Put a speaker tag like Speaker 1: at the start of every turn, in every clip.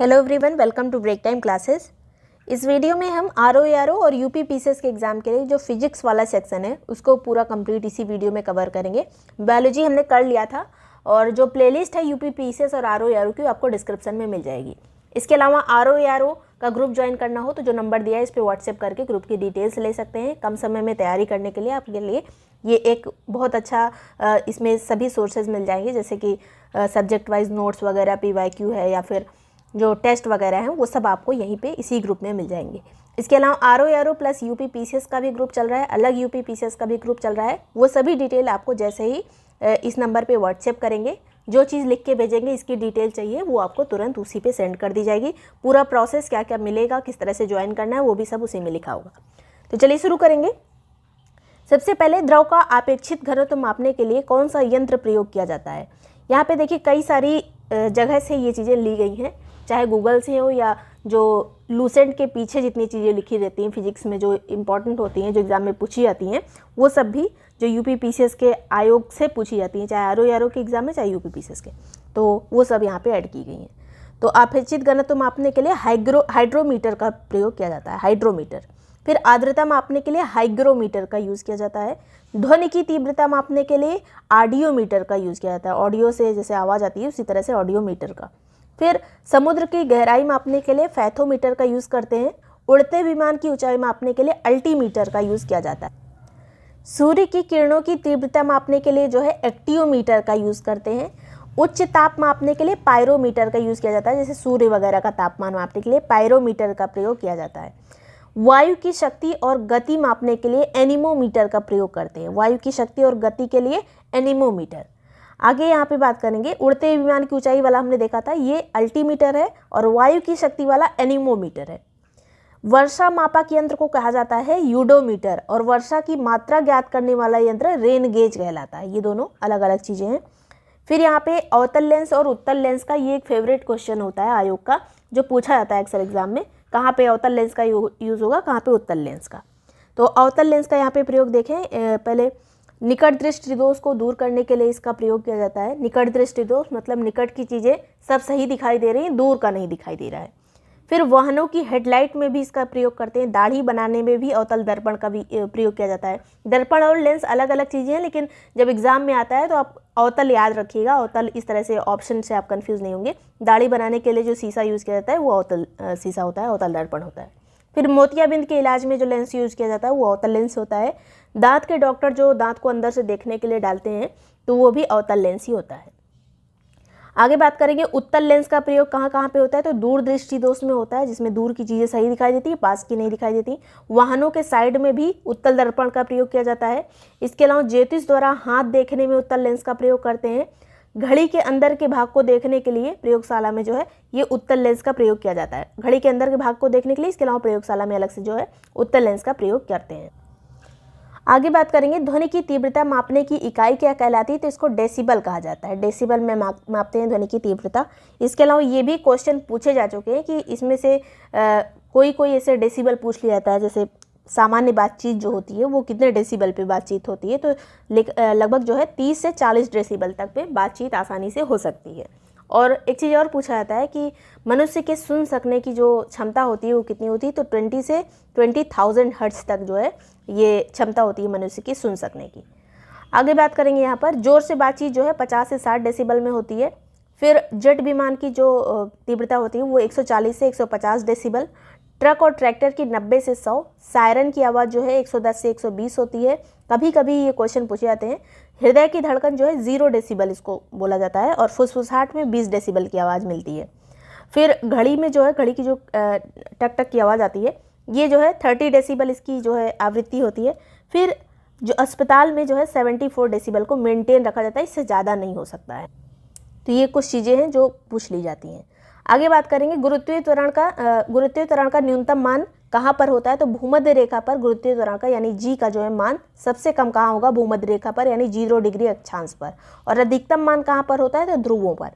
Speaker 1: Hello everyone, welcome to break time classes. इस video में हम आरओ और यूपी पीसीएस के एग्जाम के लिए जो फिजिक्स वाला सेक्शन है उसको पूरा कंप्लीट इसी वीडियो में कवर करेंगे। बायोलॉजी हमने कर लिया था और जो प्लेलिस्ट है यूपी पीसीएस और आरओ की आपको डिस्क्रिप्शन में मिल जाएगी। इसके अलावा आरओ का ग्रुप ज्वाइन करना हो तो जो नंबर दिया है इस पर व्हाट्सएप करके ग्रुप की डिटेल्स ले सकते हैं। कम समय में तैयारी करने के लिए आपके लिए ये एक बहुत अच्छा इसमें सभी सोर्सेज मिल जाएंगे, जैसे कि सब्जेक्ट वाइज नोट्स वगैरह, पीवाईक्यू है या फिर जो टेस्ट वगैरह हैं वो सब आपको यहीं पे इसी ग्रुप में मिल जाएंगे। इसके अलावा आरओ प्लस यूपी पीसीएस का भी ग्रुप चल रहा है, अलग यूपी पीसीएस का भी ग्रुप चल रहा है। वो सभी डिटेल आपको जैसे ही इस नंबर पे व्हाट्सएप करेंगे, जो चीज़ लिख के भेजेंगे इसकी डिटेल चाहिए वो आपको तुरंत उसी पे सेंड कर दी जाएगी। पूरा प्रोसेस क्या क्या मिलेगा, किस तरह से ज्वाइन करना है, वो भी सब उसी में लिखा होगा। तो चलिए शुरू करेंगे। सबसे पहले द्रव का अपेक्षित घनत्व मापने के लिए कौन सा यंत्र प्रयोग किया जाता है। यहाँ पे देखिए कई सारी जगह से ये चीज़ें ली गई हैं, चाहे गूगल से हो या जो लूसेंट के पीछे जितनी चीज़ें लिखी रहती हैं फिजिक्स में जो इंपॉर्टेंट होती हैं, जो एग्ज़ाम में पूछी जाती हैं, वो सब भी जो यूपी पीसीएस के आयोग से पूछी जाती हैं, चाहे आरओ के एग्ज़ाम में चाहे यूपी पीसीएस के, तो वो सब यहाँ पे ऐड की गई हैं। तो अपेक्षित घनत्व मापने के लिए हाइड्रोमीटर का प्रयोग किया जाता है, हाइड्रोमीटर। फिर आर्द्रता मापने के लिए हाइग्रोमीटर का यूज़ किया जाता है। ध्वनि की तीव्रता मापने के लिए ऑडियोमीटर का यूज़ किया जाता है, ऑडियो से जैसे आवाज़ आती है उसी तरह से ऑडियोमीटर का। फिर समुद्र की गहराई मापने के लिए फैथोमीटर का यूज़ करते हैं। उड़ते विमान की ऊंचाई मापने के लिए अल्टीमीटर का यूज़ किया जाता है। सूर्य की किरणों की तीव्रता मापने के लिए जो है एक्टियोमीटर का यूज़ करते हैं। उच्च ताप मापने के लिए पायरोमीटर का यूज़ किया जाता है, जैसे सूर्य वगैरह का तापमान मापने के लिए पायरोमीटर का प्रयोग किया जाता है। वायु की शक्ति और गति मापने के लिए एनीमोमीटर का प्रयोग करते हैं, वायु की शक्ति और गति के लिए एनीमोमीटर। आगे यहाँ पे बात करेंगे, उड़ते विमान की ऊंचाई वाला हमने देखा था, ये अल्टीमीटर है, और वायु की शक्ति वाला एनीमोमीटर है। वर्षा मापक यंत्र को कहा जाता है यूडोमीटर, और वर्षा की मात्रा ज्ञात करने वाला यंत्र रेन गेज कहलाता है। ये दोनों अलग अलग चीज़ें हैं। फिर यहाँ पे अवतल लेंस और उत्तल लेंस का ये एक फेवरेट क्वेश्चन होता है आयोग का, जो पूछा जाता है अक्सर एग्जाम में, कहाँ पे अवतल लेंस का यूज़ होगा, कहाँ पे उत्तल लेंस का। तो अवतल लेंस का यहाँ पे प्रयोग देखें, पहले निकट दृष्टि दोष को दूर करने के लिए इसका प्रयोग किया जाता है। निकट दृष्टि दोष मतलब निकट की चीज़ें सब सही दिखाई दे रही हैं, दूर का नहीं दिखाई दे रहा है। फिर वाहनों की हेडलाइट में भी इसका प्रयोग करते हैं। दाढ़ी बनाने में भी अवतल दर्पण का भी प्रयोग किया जाता है। दर्पण और लेंस अलग अलग चीज़ें हैं, लेकिन जब एग्जाम में आता है तो आप अवतल याद रखिएगा। अवतल इस तरह से ऑप्शन से आप कंफ्यूज नहीं होंगे। दाढ़ी बनाने के लिए जो शीशा यूज़ किया जाता है वो अवतल शीशा होता है, अवतल दर्पण होता है। फिर मोतियाबिंद के इलाज में जो लेंस यूज़ किया जाता है वो अवतल लेंस होता है। दांत के डॉक्टर जो दांत को अंदर से देखने के लिए डालते हैं तो वो भी अवतल लेंस ही होता है। आगे बात करेंगे उत्तल लेंस का प्रयोग कहाँ कहाँ पे होता है, तो दूर दृष्टि दोष में होता है, जिसमें दूर की चीज़ें सही दिखाई देती है, पास की नहीं दिखाई देती। वाहनों के साइड में भी उत्तल दर्पण का प्रयोग किया जाता है। इसके अलावा ज्योतिष द्वारा हाथ देखने में उत्तल लेंस का प्रयोग करते हैं। घड़ी के अंदर के भाग को देखने के लिए प्रयोगशाला में जो है ये उत्तल लेंस का प्रयोग किया जाता है, घड़ी के अंदर के भाग को देखने के लिए। इसके अलावा प्रयोगशाला में अलग से जो है उत्तल लेंस का प्रयोग करते हैं। आगे बात करेंगे ध्वनि की तीव्रता मापने की इकाई क्या कहलाती है, तो इसको डेसिबल कहा जाता है। डेसिबल में मापते हैं ध्वनि की तीव्रता। इसके अलावा ये भी क्वेश्चन पूछे जा चुके हैं कि इसमें से कोई कोई ऐसे डेसिबल पूछ लिया जाता है, जैसे सामान्य बातचीत जो होती है वो कितने डेसिबल पे बातचीत होती है, तो लगभग जो है 30 से 40 डेसिबल तक पे बातचीत आसानी से हो सकती है। और एक चीज़ और पूछा जाता है कि मनुष्य के सुन सकने की जो क्षमता होती है वो कितनी होती है, तो 20 से 20,000 हर्ट्ज तक जो है ये क्षमता होती है मनुष्य की सुन सकने की। आगे बात करेंगे यहाँ पर जोर से बातचीत जो है 50 से 60 डेसिबल में होती है। फिर जेट विमान की जो तीव्रता होती है वो 140 से 150 डेसिबल। ट्रक और ट्रैक्टर की 90 से 100। सायरन की आवाज़ जो है 110 से 120 होती है। कभी कभी ये क्वेश्चन पूछे जाते हैं। हृदय की धड़कन जो है 0 डेसिबल इसको बोला जाता है, और फुसफुसाहट में 20 डेसिबल की आवाज़ मिलती है। फिर घड़ी में जो है घड़ी की जो टक टक की आवाज़ आती है ये जो है 30 डेसिबल इसकी जो है आवृत्ति होती है। फिर जो अस्पताल में जो है 74 डेसिबल को मेंटेन रखा जाता है, इससे ज़्यादा नहीं हो सकता है। तो ये कुछ चीज़ें हैं जो पूछ ली जाती हैं। आगे बात करेंगे गुरुत्वीय त्वरण का न्यूनतम मान कहाँ पर होता है, तो भूमध्य रेखा पर गुरुत्वीय त्वरण का यानी जी का जो है मान सबसे कम कहाँ होगा, भूमध्य रेखा पर यानी 0 डिग्री अक्षांश पर। और अधिकतम मान कहाँ पर होता है, तो ध्रुवों पर।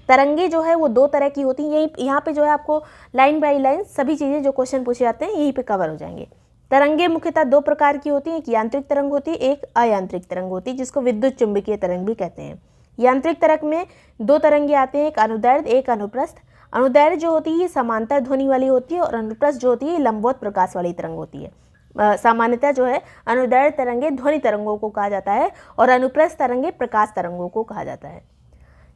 Speaker 1: तरंगे जो है वो 2 तरह की होती हैं। यहाँ पे जो है आपको लाइन बाई लाइन सभी चीज़ें जो क्वेश्चन पूछे जाते हैं यहीं पे कवर हो जाएंगे। तरंगे मुख्यतः 2 प्रकार की होती हैं, एक यांत्रिक तरंग होती है, एक अयांत्रिक तरंग होती है, जिसको विद्युत चुंबकीय तरंग भी कहते हैं। यांत्रिक तरंग में 2 तरंगे आते हैं, एक अनुदैर्ध्य एक अनुप्रस्थ। अनुदैर्घ्य जो होती है ये समांतर ध्वनि वाली होती है और अनुप्रस्थ जो होती है ये लंबवत प्रकाश वाली तरंग होती है। सामान्यतः जो है अनुदैर्घ्य तरंगे ध्वनि तरंगों को कहा जाता है और अनुप्रस्थ तरंगे प्रकाश तरंगों को कहा जाता है।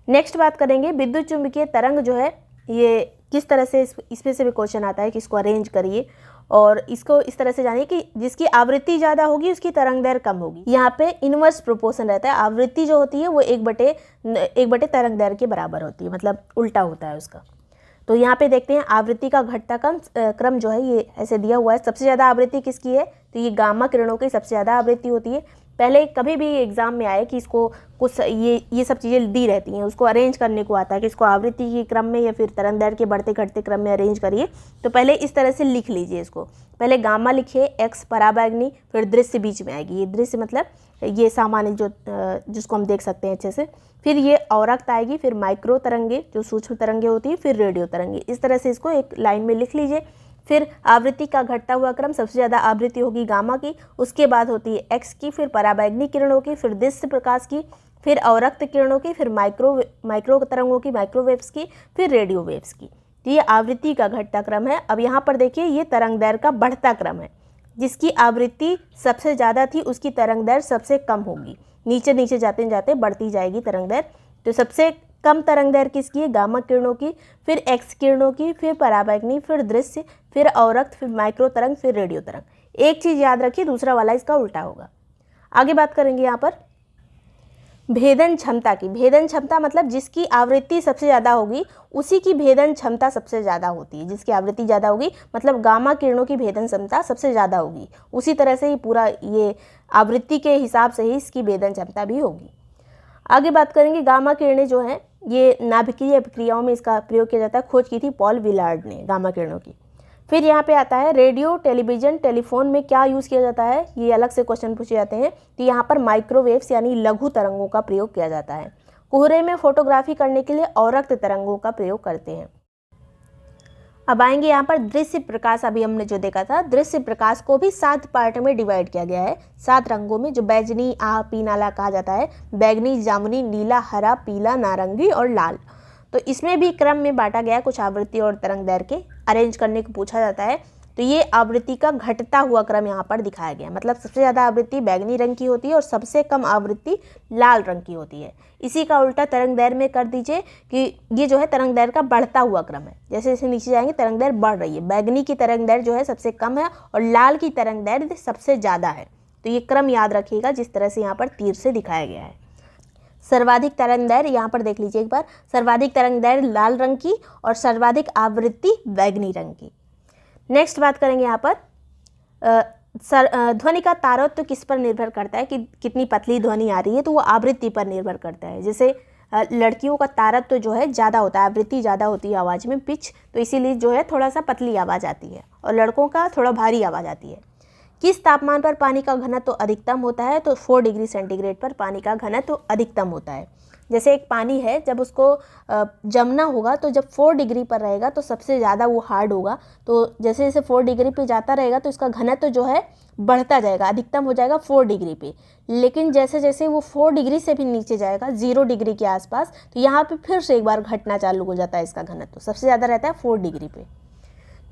Speaker 1: नेक्स्ट बात करेंगे विद्युत चुंबकीय तरंग जो है ये किस तरह से, इसमें से भी क्वेश्चन आता है कि इसको अरेंज करिए और इसको इस तरह से जानिए कि जिसकी आवृत्ति ज़्यादा होगी उसकी तरंग दैर्घ्य कम होगी। यहाँ पे इनवर्स प्रोपोर्शन रहता है, आवृत्ति जो होती है वो एक बटे तरंग दैर्घ्य के बराबर होती है, मतलब उल्टा होता है उसका। तो यहाँ पे देखते हैं आवृत्ति का घटता क्रम जो है ये ऐसे दिया हुआ है। सबसे ज़्यादा आवृत्ति किसकी है, तो ये गामा किरणों की सबसे ज़्यादा आवृत्ति होती है। पहले कभी भी एग्जाम में आए कि इसको कुछ ये सब चीज़ें दी रहती हैं, उसको अरेंज करने को आता है कि इसको आवृत्ति के क्रम में या फिर तरंग दैर्घ्य के बढ़ते घटते क्रम में अरेंज करिए। तो पहले इस तरह से लिख लीजिए इसको, पहले गामा लिखिए, एक्स पराबैंगनी, फिर दृश्य बीच में आएगी, ये दृश्य मतलब ये सामान्य जिसको हम देख सकते हैं अच्छे से, फिर ये औरक्त आएगी, फिर माइक्रो तरंगे जो सूक्ष्म तरंगे होती है, फिर रेडियो तरंगे। इस तरह से इसको एक लाइन में लिख लीजिए। फिर आवृत्ति का घटता हुआ क्रम, सबसे ज़्यादा आवृत्ति होगी गामा की, उसके बाद होती है एक्स की, फिर पराबैंगनी किरणों की, फिर दृश्य प्रकाश की, फिर अवरक्त किरणों की, फिर माइक्रो तरंगों की, माइक्रोवेव्स की, फिर रेडियो वेव्स की। तो ये आवृत्ति का घटता क्रम है। अब यहाँ पर देखिए ये तरंग दैर्घ्य का बढ़ता क्रम है, जिसकी आवृत्ति सबसे ज़्यादा थी उसकी तरंग दैर्घ्य सबसे कम होगी, नीचे नीचे जाते जाते बढ़ती जाएगी तरंग दैर्घ्य। तो सबसे कम तरंग दैर्घ्य किसकी है, गामा किरणों की, फिर एक्स किरणों की, फिर पराबैंगनी, फिर दृश्य, फिर अवरक्त, फिर माइक्रो तरंग, फिर रेडियो तरंग। एक चीज़ याद रखिए, दूसरा वाला इसका उल्टा होगा। आगे बात करेंगे यहाँ पर भेदन क्षमता की। भेदन क्षमता मतलब जिसकी आवृत्ति सबसे ज़्यादा होगी उसी की भेदन क्षमता सबसे ज़्यादा होती है। जिसकी आवृत्ति ज़्यादा होगी मतलब गामा किरणों की भेदन क्षमता सबसे ज़्यादा होगी, उसी तरह से ही पूरा ये आवृत्ति के हिसाब से ही इसकी भेदन क्षमता भी होगी। आगे बात करेंगे गामा किरणें जो हैं ये नाभिकीय प्रक्रियाओं में इसका प्रयोग किया जाता है, खोज की थी पॉल विलार्ड ने गामा किरणों की। फिर यहाँ पे आता है रेडियो, टेलीविज़न, टेलीफोन में क्या यूज़ किया जाता है, ये अलग से क्वेश्चन पूछे जाते हैं। तो यहाँ पर माइक्रोवेव्स यानी लघु तरंगों का प्रयोग किया जाता है। कोहरे में फोटोग्राफी करने के लिए अवरक्त तरंगों का प्रयोग करते हैं। अब आएंगे यहाँ पर दृश्य प्रकाश। अभी हमने जो देखा था दृश्य प्रकाश को भी 7 पार्ट में डिवाइड किया गया है, 7 रंगों में, जो बैजनी, पीनाला कहा जाता है, बैगनी, जामुनी, नीला, हरा, पीला, नारंगी और लाल। तो इसमें भी क्रम में बांटा गया, कुछ आवृत्ति और तरंग दैर्घ्य के अरेंज करने को पूछा जाता है। तो ये आवृत्ति का घटता हुआ क्रम यहाँ पर दिखाया गया, मतलब सबसे ज़्यादा आवृत्ति बैगनी रंग की होती है और सबसे कम आवृत्ति लाल रंग की होती है। इसी का उल्टा तरंग दैर्घ्य में कर दीजिए कि ये जो है तरंग दैर्घ्य का बढ़ता हुआ क्रम है, जैसे जैसे नीचे जाएंगे तरंग दैर्घ्य बढ़ रही है। बैगनी की तरंग दैर्घ्य जो है सबसे कम है और लाल की तरंग दैर्घ्य सबसे ज़्यादा है। तो ये क्रम याद रखिएगा जिस तरह से यहाँ पर तीर से दिखाया गया है। सर्वाधिक तरंग दैर्घ्य यहाँ पर देख लीजिए एक बार, सर्वाधिक तरंग दैर्घ्य लाल रंग की और सर्वाधिक आवृत्ति बैगनी रंग की। नेक्स्ट बात करेंगे यहाँ पर ध्वनि का तारतम्य किस पर निर्भर करता है, कि कितनी पतली ध्वनि आ रही है, तो वो आवृत्ति पर निर्भर करता है। जैसे लड़कियों का तारतम्य जो है ज़्यादा होता है, आवृत्ति ज़्यादा होती है आवाज़ में, पिच, तो इसीलिए जो है थोड़ा सा पतली आवाज़ आती है, और लड़कों का थोड़ा भारी आवाज़ आती है। किस तापमान पर पानी का घनत्व तो अधिकतम होता है, तो 4 डिग्री सेंटीग्रेड पर पानी का घनत्व तो अधिकतम होता है। जैसे एक पानी है, जब उसको जमना होगा तो जब 4 डिग्री पर रहेगा तो सबसे ज़्यादा वो हार्ड होगा। तो जैसे जैसे 4 डिग्री पे जाता रहेगा तो इसका घनत्व जो है बढ़ता जाएगा, अधिकतम हो जाएगा 4 डिग्री पे। लेकिन जैसे जैसे वो 4 डिग्री से भी नीचे जाएगा 0 डिग्री के आसपास, तो यहाँ पे फिर से एक बार घटना चालू हो जाता है इसका घनत्व, सबसे ज़्यादा रहता है 4 डिग्री पे।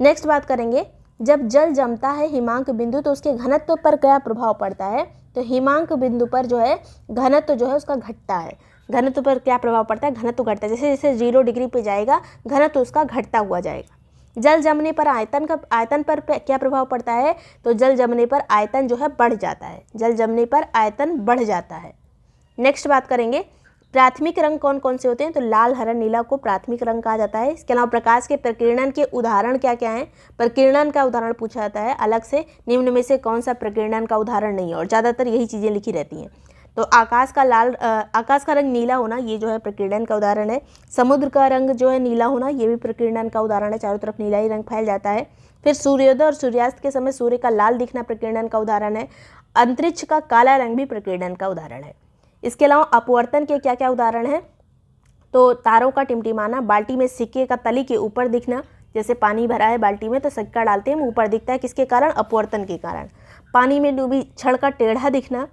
Speaker 1: नेक्स्ट बात करेंगे, जब जल जमता है हिमांक बिंदु तो उसके घनत्व पर क्या प्रभाव पड़ता है, तो हिमांक बिंदु पर जो है घनत्व जो है उसका घटता है। घनत्व पर क्या प्रभाव पड़ता है, घनत्व घटता है, जैसे जैसे 0 डिग्री पे जाएगा घनत्व उसका घटता हुआ जाएगा। जल जमने पर आयतन पर क्या प्रभाव पड़ता है, तो जल जमने पर आयतन जो है बढ़ जाता है, जल जमने पर आयतन बढ़ जाता है। नेक्स्ट बात करेंगे, प्राथमिक रंग कौन कौन से होते हैं, तो लाल, हरा, नीला को प्राथमिक रंग कहा जाता है। इसके अलावा प्रकाश के प्रकीर्णन के उदाहरण क्या क्या हैं, प्रकीर्णन का उदाहरण पूछा जाता है अलग से, निम्न में से कौन सा प्रकीर्णन का उदाहरण नहीं है, और ज़्यादातर यही चीज़ें लिखी रहती हैं। तो आकाश का रंग नीला होना ये जो है प्रकीर्णन का उदाहरण है। समुद्र का रंग जो है नीला होना ये भी प्रकीर्णन का उदाहरण है, चारों तरफ नीला ही रंग फैल जाता है। फिर सूर्योदय और सूर्यास्त के समय सूर्य का लाल दिखना प्रकीर्णन का उदाहरण है। अंतरिक्ष का काला रंग भी प्रकीर्णन का उदाहरण है। इसके अलावा अपवर्तन के क्या क्या उदाहरण हैं, तो तारों का टिमटिमाना, बाल्टी में सिक्के का तली के ऊपर दिखना, जैसे पानी भरा है बाल्टी में तो सिक्का डालते हैं ऊपर दिखता है, किसके कारण, अपवर्तन के कारण। पानी में डूबी छड़ का टेढ़ा दिखना,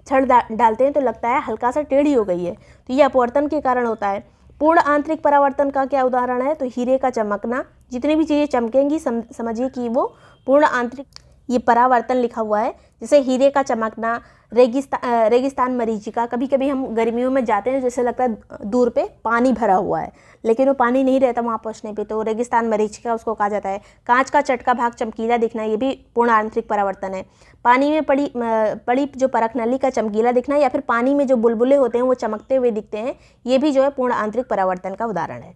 Speaker 1: छड़ डालते हैं तो लगता है हल्का सा टेढ़ी हो गई है, तो ये अपवर्तन के कारण होता है। पूर्ण आंतरिक परावर्तन का क्या उदाहरण है? तो हीरे का चमकना, जितनी भी चीज़ें चमकेंगी समझिए कि वो पूर्ण आंतरिक, ये परावर्तन लिखा हुआ है। जैसे हीरे का चमकना, रेगिस्तान मरीचिका, कभी कभी हम गर्मियों में जाते हैं जैसे लगता है दूर पे पानी भरा हुआ है लेकिन वो पानी नहीं रहता वहाँ पहुँचने पे, तो रेगिस्तान मरीचिका उसको कहा जाता है। कांच का चटका भाग चमकीला दिखना, ये भी पूर्ण आंतरिक परावर्तन है। पानी में पड़ी जो परख नली का चमकीला दिखना, या फिर पानी में जो बुलबुले होते हैं वो चमकते हुए दिखते हैं, ये भी जो है पूर्ण आंतरिक परावर्तन का उदाहरण है।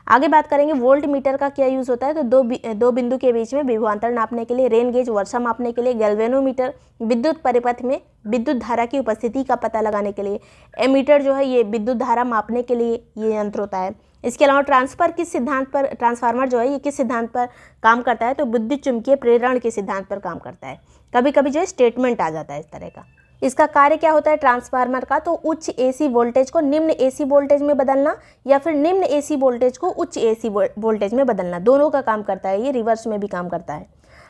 Speaker 1: आगे बात करेंगे वोल्ट मीटर का क्या यूज़ होता है? तो दो बिंदु के बीच में विभवांतर नापने के लिए, रेन गेज वर्षा मापने के लिए, गैल्वेनोमीटर विद्युत परिपथ में विद्युत धारा की उपस्थिति का पता लगाने के लिए, एमीटर जो है ये विद्युत धारा मापने के लिए ये यंत्र होता है। इसके अलावा ट्रांसफार्मर जो है ये किस सिद्धांत पर काम करता है? तो विद्युत चुम्बकीय प्रेरण के सिद्धांत पर काम करता है। कभी कभी जो है स्टेटमेंट आ जाता है इस तरह का। इसका कार्य क्या होता है ट्रांसफार्मर का? तो उच्च एसी वोल्टेज को निम्न एसी वोल्टेज में बदलना, या फिर निम्न एसी वोल्टेज को उच्च एसी वोल्टेज में बदलना, दोनों का काम करता है। ये रिवर्स में भी काम करता है।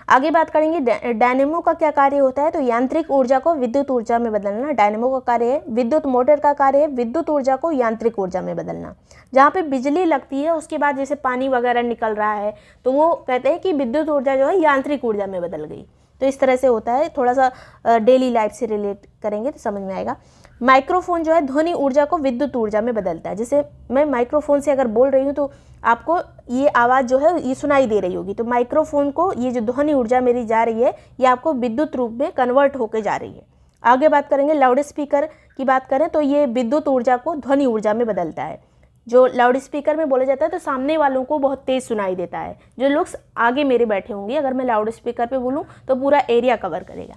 Speaker 1: आगे बात करेंगे डायनेमो का क्या कार्य होता है? तो यांत्रिक ऊर्जा को विद्युत ऊर्जा में बदलना डायनेमो का कार्य है। विद्युत मोटर का कार्य है विद्युत ऊर्जा को यांत्रिक ऊर्जा में बदलना। जहाँ पे बिजली लगती है उसके बाद जैसे पानी वगैरह निकल रहा है तो वो कहते हैं कि विद्युत ऊर्जा जो है यांत्रिक ऊर्जा में बदल गई। तो इस तरह से होता है, थोड़ा सा डेली लाइफ से रिलेट करेंगे तो समझ में आएगा। माइक्रोफोन जो है ध्वनि ऊर्जा को विद्युत ऊर्जा में बदलता है। जैसे मैं माइक्रोफोन से अगर बोल रही हूँ तो आपको ये आवाज़ जो है ये सुनाई दे रही होगी, तो माइक्रोफोन को ये जो ध्वनि ऊर्जा मेरी जा रही है ये आपको विद्युत रूप में कन्वर्ट होकर जा रही है। आगे बात करेंगे लाउड स्पीकर की बात करें तो ये विद्युत ऊर्जा को ध्वनि ऊर्जा में बदलता है। जो लाउड स्पीकर में बोला जाता है तो सामने वालों को बहुत तेज़ सुनाई देता है। जो लोग आगे मेरे बैठे होंगे अगर मैं लाउड स्पीकर पे बोलूँ तो पूरा एरिया कवर करेगा।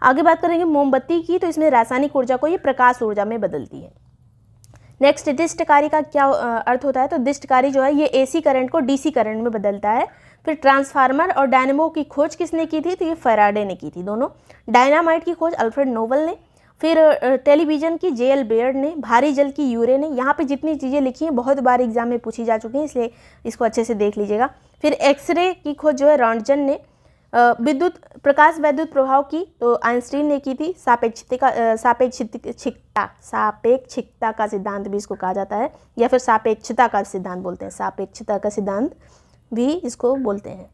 Speaker 1: आगे बात करेंगे मोमबत्ती की, तो इसमें रासायनिक ऊर्जा को ये प्रकाश ऊर्जा में बदलती है। नेक्स्ट दिष्टकारी का क्या अर्थ होता है? तो दिष्टकारी जो है ये एसी करंट को डीसी करंट में बदलता है। फिर ट्रांसफार्मर और डायनेमो की खोज किसने की थी? तो ये फैराडे ने की थी दोनों। डायनामाइट की खोज अल्फ्रेड नोबल ने। फिर टेलीविज़न की जेएल बेयर्ड ने। भारी जल की यूरे ने। यहाँ पे जितनी चीज़ें लिखी हैं बहुत बार एग्जाम में पूछी जा चुकी हैं, इसलिए इसको अच्छे से देख लीजिएगा। फिर एक्सरे की खोज जो है रॉन्टजन ने। प्रकाश वैद्युत प्रभाव की तो आइंस्टीन ने की थी। सापेक्षिकता का सिद्धांत भी इसको कहा जाता है, या फिर सापेक्षता का सिद्धांत बोलते हैं। सापेक्षता का सिद्धांत भी इसको बोलते हैं।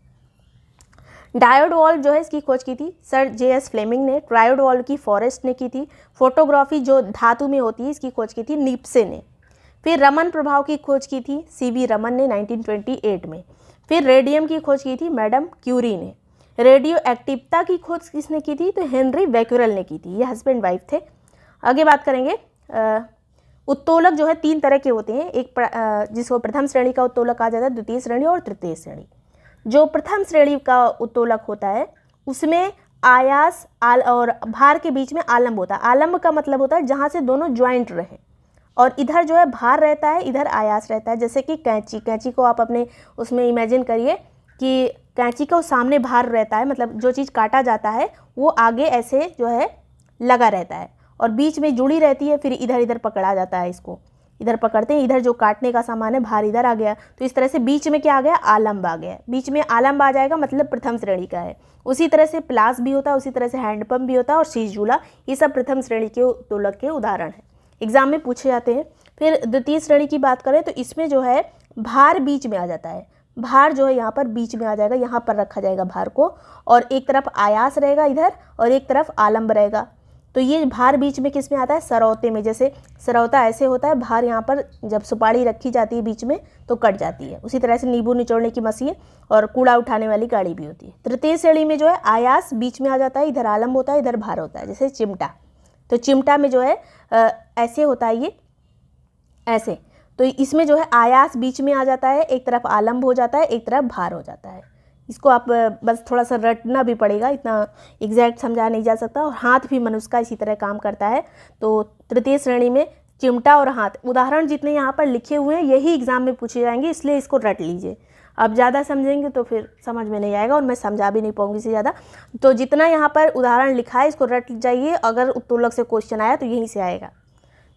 Speaker 1: डायोड वाल्व जो है इसकी खोज की थी सर जेएस फ्लेमिंग ने। ट्रायोड वाल्व की फॉरेस्ट ने की थी। फोटोग्राफी जो धातु में होती है इसकी खोज की थी निप्से ने। फिर रमन प्रभाव की खोज की थी सीवी रमन ने 1928 में। फिर रेडियम की खोज की थी मैडम क्यूरी ने। रेडियो एक्टिवता की खोज किसने की थी? तो हेनरी बैक्यूरेल ने की थी। ये हस्बैंड वाइफ थे। आगे बात करेंगे उत्तोलक जो है 3 तरह के होते हैं। एक जिसको प्रथम श्रेणी का उत्तोलक कहा जाता है, द्वितीय श्रेणी और तृतीय श्रेणी। जो प्रथम श्रेणी का उत्तोलक होता है उसमें आयास और भार के बीच में आलंब होता है। आलंब का मतलब होता है जहाँ से दोनों ज्वाइंट रहे, और इधर जो है भार रहता है, इधर आयास रहता है। जैसे कि कैंची को आप अपने उसमें इमेजिन करिए कि कैंची को सामने भार रहता है, मतलब जो चीज़ काटा जाता है वो आगे ऐसे जो है लगा रहता है और बीच में जुड़ी रहती है, फिर इधर इधर पकड़ा जाता है। इसको इधर पकड़ते हैं, इधर जो काटने का सामान है भार इधर आ गया, तो इस तरह से बीच में क्या आ गया? आलंब आ गया। बीच में आलंब आ जाएगा मतलब प्रथम श्रेणी का है। उसी तरह से प्लास भी होता है, उसी तरह से हैंडपम्प भी होता है और शीश झूला, ये सब प्रथम श्रेणी के उत्तोलक के उदाहरण हैं, एग्जाम में पूछे जाते हैं। फिर द्वितीय श्रेणी की बात करें तो इसमें जो है भार बीच में आ जाता है। भार जो है यहाँ पर बीच में आ जाएगा, यहाँ पर रखा जाएगा भार को, और एक तरफ आयास रहेगा इधर और एक तरफ आलंब रहेगा। तो ये भार बीच में किस में आता है? सरौते में। जैसे सरौता ऐसे होता है, भार यहाँ पर जब सुपारी रखी जाती है बीच में तो कट जाती है। उसी तरह से नींबू निचोड़ने की मशीन और कूड़ा उठाने वाली गाड़ी भी होती है। तृतीय श्रेणी में जो है आयास बीच में आ जाता है, इधर आलंब होता है, इधर भार होता है। जैसे चिमटा, तो चिमटा में जो है ऐसे होता है, ये ऐसे, तो इसमें जो है आयास बीच में आ जाता है, एक तरफ आलंब हो जाता है, एक तरफ भार हो जाता है। इसको आप बस थोड़ा सा रटना भी पड़ेगा, इतना एग्जैक्ट समझा नहीं जा सकता। और हाथ भी मनुष्य का इसी तरह काम करता है। तो तृतीय श्रेणी में चिमटा और हाथ, उदाहरण जितने यहाँ पर लिखे हुए हैं यही एग्जाम में पूछे जाएंगे, इसलिए इसको रट लीजिए। अब ज़्यादा समझेंगे तो फिर समझ में नहीं आएगा और मैं समझा भी नहीं पाऊंगी इससे ज़्यादा। तो जितना यहाँ पर उदाहरण लिखा है इसको रट जाइए, अगर उत्तोलक से क्वेश्चन आया तो यहीं से आएगा।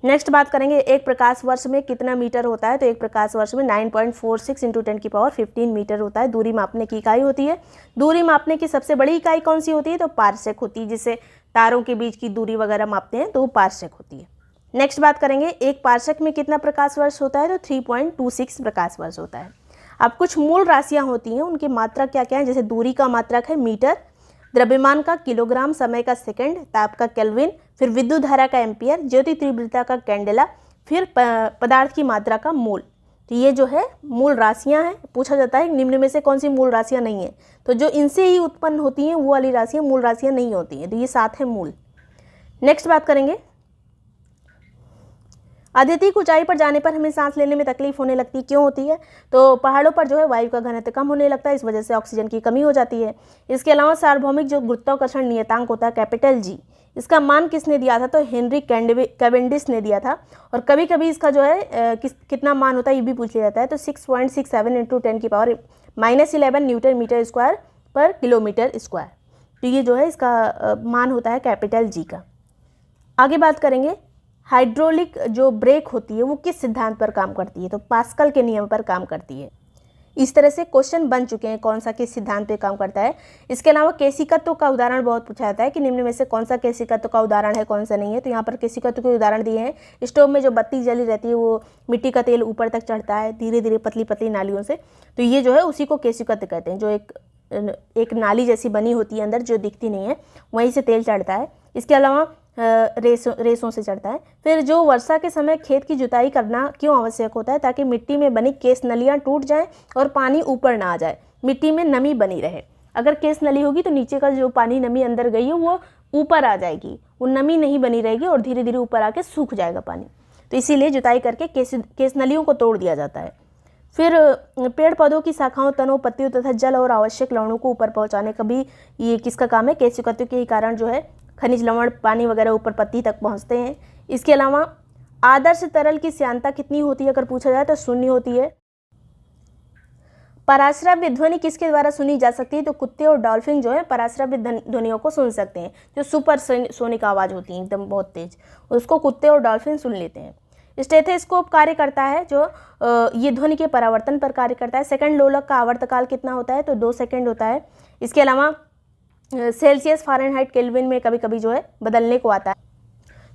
Speaker 1: नेक्स्ट बात करेंगे एक प्रकाश वर्ष में कितना मीटर होता है? तो एक प्रकाश वर्ष में 9.46 × 10⁻15 मीटर होता है। दूरी मापने की इकाई होती है। दूरी मापने की सबसे बड़ी इकाई कौन सी होती है? तो पारसेक होती है, जिससे तारों के बीच की दूरी वगैरह मापते हैं तो वो पारसेक होती है। नेक्स्ट बात करेंगे, एक पारसक में कितना प्रकाश वर्ष होता है, तो 3.26 प्रकाश वर्ष होता है। अब कुछ मूल राशियां होती हैं, उनकी मात्रक क्या क्या है, जैसे दूरी का मात्रक है मीटर, द्रव्यमान का किलोग्राम, समय का सेकंड, ताप का केल्विन, फिर विद्युत धारा का एम्पियर, ज्योति तीव्रता का कैंडेला, फिर पदार्थ की मात्रा का मोल। तो ये जो है मूल राशियां हैं। पूछा जाता है निम्न में से कौन सी मूल राशियां नहीं है, तो जो इनसे ही उत्पन्न होती हैं वो वाली राशियां मूल राशियां नहीं होती हैं, तो ये 7 है मूल। नेक्स्ट बात करेंगे, अत्यधिक ऊंचाई पर जाने पर हमें सांस लेने में तकलीफ होने लगती है, क्यों होती है, तो पहाड़ों पर जो है वायु का घनत्व कम होने लगता है, इस वजह से ऑक्सीजन की कमी हो जाती है। इसके अलावा सार्वभौमिक जो गुरुत्वाकर्षण नियतांक होता है कैपिटल जी, इसका मान किसने दिया था, तो हेनरी कैवेंडिश ने दिया था। और कभी कभी इसका जो है कितना मान होता है ये भी पूछ लिया जाता है, तो 6.67 × 10⁻⁻11 न्यूटन मीटर स्क्वायर पर किलोमीटर स्क्वायर। तो ये जो है इसका मान होता है कैपिटल जी का। आगे बात करेंगे, हाइड्रोलिक जो ब्रेक होती है वो किस सिद्धांत पर काम करती है, तो पास्कल के नियम पर काम करती है। इस तरह से क्वेश्चन बन चुके हैं कौन सा किस सिद्धांत पे काम करता है। इसके अलावा केशिकत्व का उदाहरण बहुत पूछा जाता है कि निम्न में से कौन सा केशिकत्व का उदाहरण है, कौन सा नहीं है। तो यहाँ पर केशिकत्व के उदाहरण दिए हैं। स्टोव में जो बत्ती जली रहती है वो मिट्टी का तेल ऊपर तक चढ़ता है धीरे धीरे पतली पतली नालियों से, तो ये जो है उसी को केशिकत्व कहते हैं। जो एक नाली जैसी बनी होती है अंदर जो दिखती नहीं है, वहीं से तेल चढ़ता है। इसके अलावा रेसों से चढ़ता है। फिर जो वर्षा के समय खेत की जुताई करना क्यों आवश्यक होता है, ताकि मिट्टी में बनी केस नलियाँ टूट जाएं और पानी ऊपर ना आ जाए, मिट्टी में नमी बनी रहे। अगर केस नली होगी तो नीचे का जो पानी नमी अंदर गई है वो ऊपर आ जाएगी, वो नमी नहीं बनी रहेगी और धीरे धीरे ऊपर आके सूख जाएगा पानी। तो इसीलिए जुताई करके केस नलियों को तोड़ दिया जाता है। फिर पेड़ पौधों की शाखाओं, तनों, पत्तियों तथा जल और आवश्यक लवणों को ऊपर पहुंचाने का भी ये किसका काम है, केशिकत्व के कारण जो है खनिज लवण पानी वगैरह ऊपर पत्ती तक पहुंचते हैं। इसके अलावा आदर्श तरल की श्यानता कितनी होती है अगर पूछा जाए तो 0 होती है। पराश्रव्य ध्वनि किसके द्वारा सुनी जा सकती है, तो कुत्ते और डॉल्फिन जो है पराश्रव्य ध्वनियों को सुन सकते हैं। जो सुपर सोनिक आवाज़ होती है एकदम बहुत तेज, उसको कुत्ते और डॉल्फिन सुन लेते हैं। स्टेथोस्कोप कार्य करता है जो ये ध्वनि के परावर्तन पर कार्य करता है। सेकंड लोलक का आवर्तकाल कितना होता है, तो 2 सेकंड होता है। इसके अलावा सेल्सियस, फ़ारेनहाइट, केल्विन में कभी कभी जो है बदलने को आता है।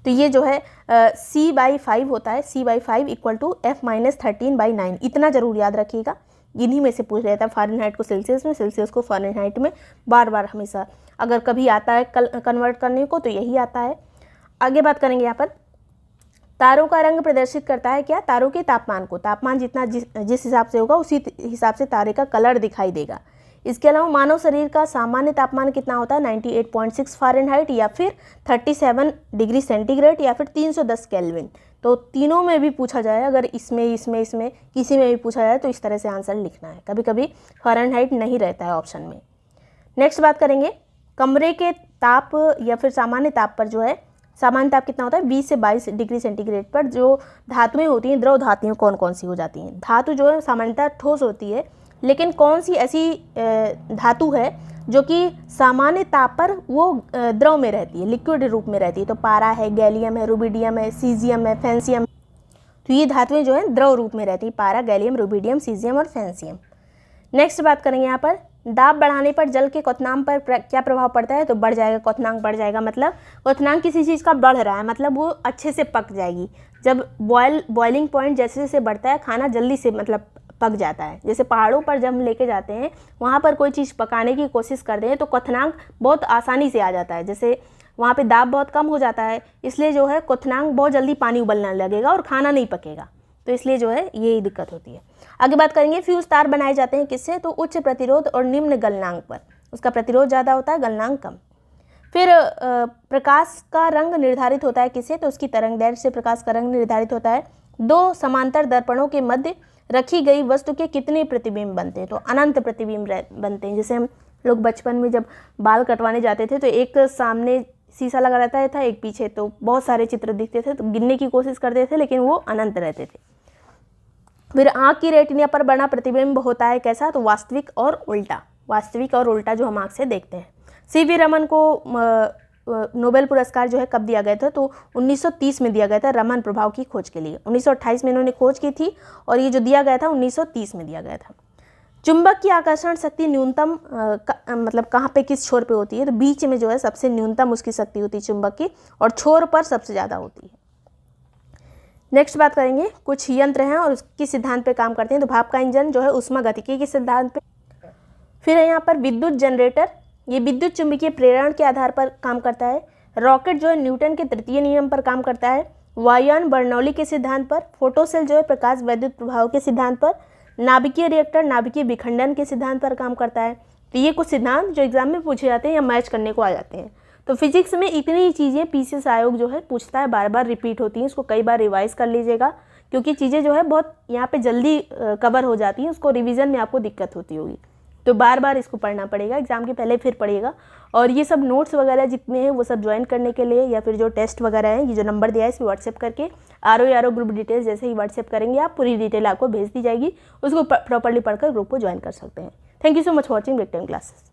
Speaker 1: तो ये जो है C/5 होता है। C/5 = F-13/9। इतना जरूर याद रखिएगा, इन्हीं में से पूछ रहा था। फ़ारेनहाइट को सेल्सियस में, सेल्सियस को फ़ारेनहाइट में, बार बार हमेशा अगर कभी आता है कन्वर्ट करने को तो यही आता है। आगे बात करेंगे यहाँ पर, तारों का रंग प्रदर्शित करता है क्या, तारों के तापमान को। तापमान जितना जिस हिसाब से होगा उसी हिसाब से तारे का कलर दिखाई देगा। इसके अलावा मानव शरीर का सामान्य तापमान कितना होता है, 98.6 फ़ारेनहाइट या फिर 37 डिग्री सेंटीग्रेड या फिर 310 केल्विन। तो तीनों में भी पूछा जाए, अगर इसमें किसी में भी पूछा जाए तो इस तरह से आंसर लिखना है। कभी कभी फ़ारेनहाइट नहीं रहता है ऑप्शन में। नेक्स्ट बात करेंगे, कमरे के ताप या फिर सामान्य ताप पर जो है, सामान्य ताप कितना होता है 20 से 22 डिग्री सेंटीग्रेड पर जो धातुएं होती हैं, द्रव धातुएं कौन कौन सी हो जाती हैं। धातु जो है सामान्यतः ठोस होती है, लेकिन कौन सी ऐसी धातु है जो कि सामान्य ताप पर वो द्रव में रहती है, लिक्विड रूप में रहती है। तो पारा है, गैलियम है, रुबिडियम है, सीजियम है, फेंसियम। तो ये धातुएं जो हैं द्रव रूप में रहती है, पारा, गैलियम, रुबिडियम, सीजियम और फेंसियम। नेक्स्ट बात करेंगे यहाँ पर, दाब बढ़ाने पर जल के क्वथनांक पर क्या प्रभाव पड़ता है, तो बढ़ जाएगा, क्वथनांक बढ़ जाएगा। मतलब क्वथनांक किसी चीज़ का बढ़ रहा है, मतलब वो अच्छे से पक जाएगी। जब बॉइलिंग पॉइंट जैसे जैसे बढ़ता है, खाना जल्दी से मतलब पक जाता है। जैसे पहाड़ों पर जब हम लेके जाते हैं, वहाँ पर कोई चीज़ पकाने की कोशिश करते हैं तो क्वथनांक बहुत आसानी से आ जाता है। जैसे वहाँ पे दाब बहुत कम हो जाता है, इसलिए जो है क्वथनांक बहुत जल्दी पानी उबलने लगेगा और खाना नहीं पकेगा। तो इसलिए जो है यही दिक्कत होती है। आगे बात करेंगे, फ्यूज तार बनाए जाते हैं किससे, तो उच्च प्रतिरोध और निम्न गलनांक पर। उसका प्रतिरोध ज़्यादा होता है, गलनांक कम। फिर प्रकाश का रंग निर्धारित होता है किससे, तो उसकी तरंगदैर्घ्य से प्रकाश का रंग निर्धारित होता है। 2 समांतर दर्पणों के मध्य रखी गई वस्तु के कितने प्रतिबिंब बनते हैं, तो अनंत प्रतिबिंब बनते हैं। जैसे हम लोग बचपन में जब बाल कटवाने जाते थे तो एक सामने शीशा लगा रहता था, एक पीछे, तो बहुत सारे चित्र दिखते थे, तो गिनने की कोशिश करते थे लेकिन वो अनंत रहते थे। फिर आँख की रेटिना पर बना प्रतिबिंब होता है कैसा, तो वास्तविक और उल्टा। वास्तविक और उल्टा जो हम आँख से देखते हैं। CV रमन को नोबेल पुरस्कार जो है कब दिया गया था, तो 1930 में दिया गया था, रमन प्रभाव की खोज के लिए। 1928 में इन्होंने खोज की थी और ये जो दिया गया था 1930 में दिया गया था। चुंबक की आकर्षण शक्ति न्यूनतम मतलब कहाँ पे, किस छोर पे होती है, तो बीच में जो है सबसे न्यूनतम उसकी शक्ति होती है चुंबक की, और छोर पर सबसे ज़्यादा होती है। नेक्स्ट बात करेंगे कुछ यंत्र हैं और उसकी सिद्धांत पे काम करते हैं। तो भाप का इंजन जो है ऊष्मागतिकी के सिद्धांत पे। फिर है यहाँ पर विद्युत जनरेटर, ये विद्युत चुंबकीय प्रेरण के आधार पर काम करता है। रॉकेट जो है न्यूटन के तृतीय नियम पर काम करता है। वायुयान बर्नौली के सिद्धांत पर। फोटोसेल जो है प्रकाश वैद्युत प्रभाव के सिद्धांत पर। नाभिकीय रिएक्टर नाभिकीय विखंडन के सिद्धांत पर काम करता है। तो ये कुछ सिद्धांत जो एग्जाम में पूछे जाते हैं या मैच करने को आ जाते हैं। तो फिजिक्स में इतनी ही चीज़ें पीसीएस आयोग जो है पूछता है, बार बार रिपीट होती हैं, इसको कई बार रिवाइज कर लीजिएगा क्योंकि चीज़ें जो है बहुत यहाँ पे जल्दी कवर हो जाती हैं, उसको रिवीजन में आपको दिक्कत होती होगी। तो बार बार इसको पढ़ना पड़ेगा, एग्जाम के पहले फिर पढ़िएगा। और ये सब नोट्स वगैरह जितने हैं वो सब ज्वाइन करने के लिए या फिर जो टेस्ट वगैरह हैं, ये जो नंबर दिया है इस पर व्हाट्सएप करके आरओ ग्रुप डिटेल्स जैसे ही व्हाट्सएप करेंगे आप, पूरी डिटेल आपको भेज दी जाएगी, उसको प्रॉपर्ली पढ़कर ग्रुप को ज्वाइन कर सकते हैं। Thank you so much for watching break time classes.